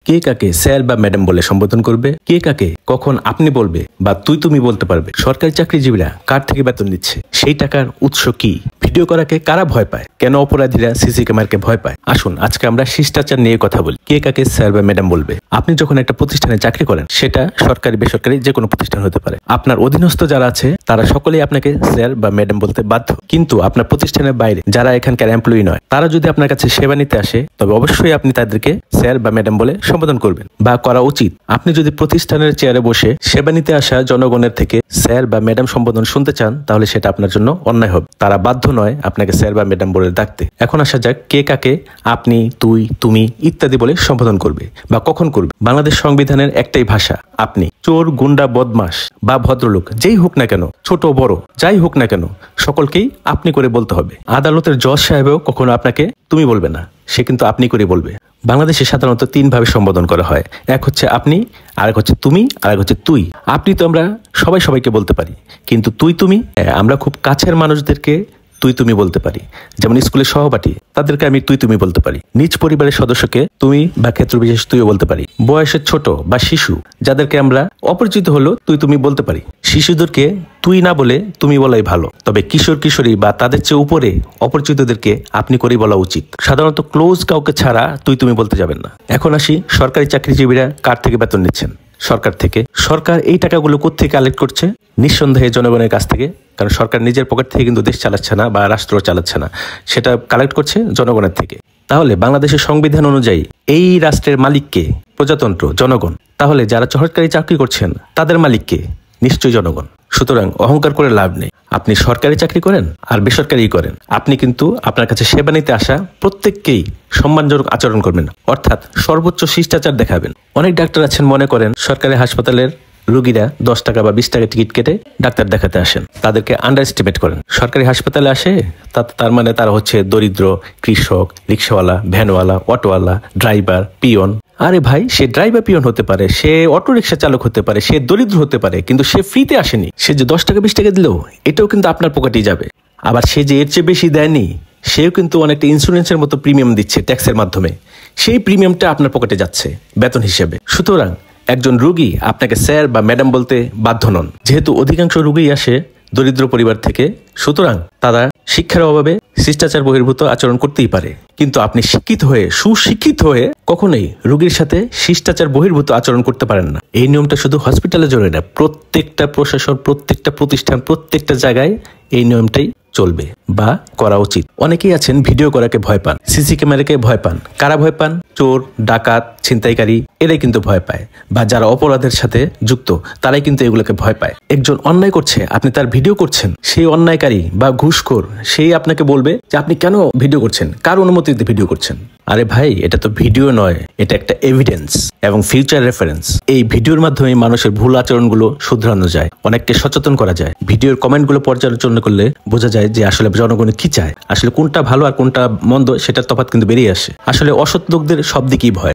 কে কাকে স্যার বা ম্যাডাম বলে সম্বোধন করবে, কে কাকে কখন আপনি বলবে বা তুই তুমি বলতে পারবে, সরকারি চাকরিজীবীরা কার থেকে বেতন নিচ্ছে, সেই টাকার উৎস কি, ভিডিও করাকে কারা ভয় পায়, কেন অপরাধীরা সিসি ক্যামেরাকে ভয় পায়। আসুন আজকে আমরা শিষ্টাচার নিয়ে কথা বলি। কে কাকে স্যার বা ম্যাডাম বলবে। আপনি যখন একটা প্রতিষ্ঠানে চাকরি করেন, সেটা সরকারি বেসরকারি যে কোনো প্রতিষ্ঠান হতে পারে, আপনার অধীনস্থ যারা আছে তারা সকলেই আপনাকে স্যার বা ম্যাডাম বলতে বাধ্য। কিন্তু আপনার প্রতিষ্ঠানের বাইরে যারা এখানকার এমপ্লয়ি নয়, তারা যদি আপনার কাছে সেবা নিতে আসে, তবে অবশ্যই আপনি তাদেরকে স্যার বা ম্যাডাম বলে সম্বোধন করবেন বা করা উচিত। আপনি যদি প্রতিষ্ঠানের চেয়ারে বসে সেবা নিতে আসা জনগণের থেকে স্যার বা ম্যাডাম সম্বোধন শুনতে চান, তাহলে সেটা আপনার জন্য অন্যায় হবে। তারা বাধ্য নয় আপনাকে স্যার বা ম্যাডাম বলে ডাকতে। এখন আসা যাক কে কাকে আপনি, তুই, তুমি ইত্যাদি বলে সম্বোধন করবে বা কখন করবে। বাংলাদেশ সংবিধানের একটাই ভাষা আপনি। চোর, গুন্ডা, বদমাশ বা ভদ্রলোক যেই হোক না কেন, ছোট বড় যাই হোক না কেন, সকলকেই আপনি করে বলতে হবে। আদালতের জজ সাহেবও কখনো আপনাকে তুমি বলবে না, সে কিন্তু আপনি করে বলবে। বাংলাদেশে সাধারণত 3 ভাবে সম্বোধন করা হয়। এক হচ্ছে আপনি, আরেক হচ্ছে তুমি, আরেক হচ্ছে তুই। আপনি তো আমরা সবাইকে বলতে পারি, কিন্তু তুই তুমি আমরা খুব কাছের মানুষদেরকে তুই তুমি বলতে পারি। যেমন স্কুলের সহপাঠী, তাদেরকে আমি তুই তুমি বলতে পারি। নিজ পরিবারের সদস্যকে তুমি বা ক্ষেত্র বিশেষ তুইও বলতে পারি। বয়সের ছোট বা শিশু যাদেরকে আমরা অপরিচিত হলো তুই তুমি বলতে পারি। শিশুদেরকে তুই না বলে তুমি বলাই ভালো। তবে কিশোর কিশোরী বা তাদের চেয়ে উপরে অপরিচিতদেরকে আপনি করেই বলা উচিত। সাধারণত ক্লোজ কাউকে ছাড়া তুই তুমি বলতে যাবেন না। এখন আসি সরকারি চাকরিজীবীরা কার থেকে বেতন নিচ্ছেন। সরকার থেকে। সরকার এই টাকাগুলো কোত্থেকে কালেক্ট করছে? নিঃসন্দেহে জনগণের কাছ থেকে। কারণ সরকার নিজের পকেট থেকে কিন্তু দেশ চালাচ্ছে না বা রাষ্ট্র চালাচ্ছে না, সেটা কালেক্ট করছে জনগণের থেকে। তাহলে বাংলাদেশের সংবিধান অনুযায়ী এই রাষ্ট্রের মালিককে? প্রজাতন্ত্র, জনগণ। তাহলে যারা সরকারি চাকরি করছেন তাদের মালিককে? নিশ্চয়ই জনগণ। সুতরাং অহংকার করে লাভ নেই। আপনি সরকারি চাকরি করেন আর বেসরকারি করেন, আপনি কিন্তু আপনার কাছে সেবা নিতে আসা প্রত্যেককেই সম্মানজনক আচরণ করবেন, অর্থাৎ সর্বোচ্চ শিষ্টাচার দেখাবেন। অনেক ডাক্তার আছেন মনে করেন সরকারি হাসপাতালের রোগীরা 10 টাকা বা 20 টাকা টিকিট কেটে ডাক্তার দেখাতে আসেন, তাদেরকে আন্ডার এস্টিমেট করেন। সরকারি হাসপাতালে আসে তার মানে তারা হচ্ছে দরিদ্র, কৃষক, রিক্সাওয়ালা, ভ্যানওয়ালা, অটোওয়ালা, ড্রাইভার, পিয়ন। আরে ভাই, সে ড্রাইভার পিয়ন হতে পারে, সে অটো রিক্সা চালক হতে পারে, সে দরিদ্র হতে পারে, কিন্তু সে ফ্রিতে আসেনি। সে যে 10 টাকা 20 টাকা দিলেও এটাও কিন্তু আপনার পকেটেই যাবে। আবার সে যে এর চেয়ে বেশি দেয়নি, সেও কিন্তু অনেকটা ইন্স্যুরেন্সের মতো প্রিমিয়াম দিচ্ছে ট্যাক্সের মাধ্যমে। সেই প্রিমিয়ামটা আপনার পকেটে যাচ্ছে বেতন হিসেবে। সুতরাং একজন রোগী আপনাকে স্যার বা ম্যাডাম বলতে বাধ্য নন। যেহেতু অধিকাংশ রোগী আসে দরিদ্র পরিবার থেকে, সুতরাং তারা শিক্ষার অভাবে শিষ্টাচার বহির্ভূত আচরণ করতেই পারে। কিন্তু আপনি শিক্ষিত হয়ে, সুশিক্ষিত হয়ে কখনোই রোগীর সাথে শিষ্টাচার বহির্ভূত আচরণ করতে পারেন না। এই নিয়মটা শুধু হসপিটালে জড়ে না, প্রত্যেকটা প্রশাসন, প্রত্যেকটা প্রতিষ্ঠান, প্রত্যেকটা জায়গায় এই নিয়মটাই চলবে বা করা উচিত। অনেকেই আছেন ভিডিও করাকে ভয় পান, সিসি ক্যামেরাকে ভয় পান। কারা ভয় পান? চোর, ডাকাত, ছিনতাইকারী, এরাই কিন্তু ভয় পায়, বা যারা অপরাধের সাথে যুক্ত তারাই কিন্তু এগুলোকে ভয় পায়। একজন অন্যায় করছে, আপনি তার ভিডিও করছেন, সেই অন্যায়কারী বা ঘুষখোর সেই আপনাকে বলবে যে আপনি কেন ভিডিও করছেন, কার অনুমতিতে ভিডিও করছেন। আরে ভাই, এটা তো ভিডিও নয়, এটা একটা এভিডেন্স এবং ফিউচার রেফারেন্স। এই ভিডিওর মাধ্যমে মানুষের ভুল আচরণগুলো শুধরানো যায়, অনেককে সচেতন করা যায়। ভিডিওর কমেন্টগুলো পর্যালোচনা করলে বোঝা যায় যে আসলে জনগণ কি চায়, আসলে কোনটা ভালো আর কোনটা মন্দ সেটার তফাৎ কিন্তু বেরিয়ে আসে। আসলে অসৎ লোকদের সব দিকেই ভয়।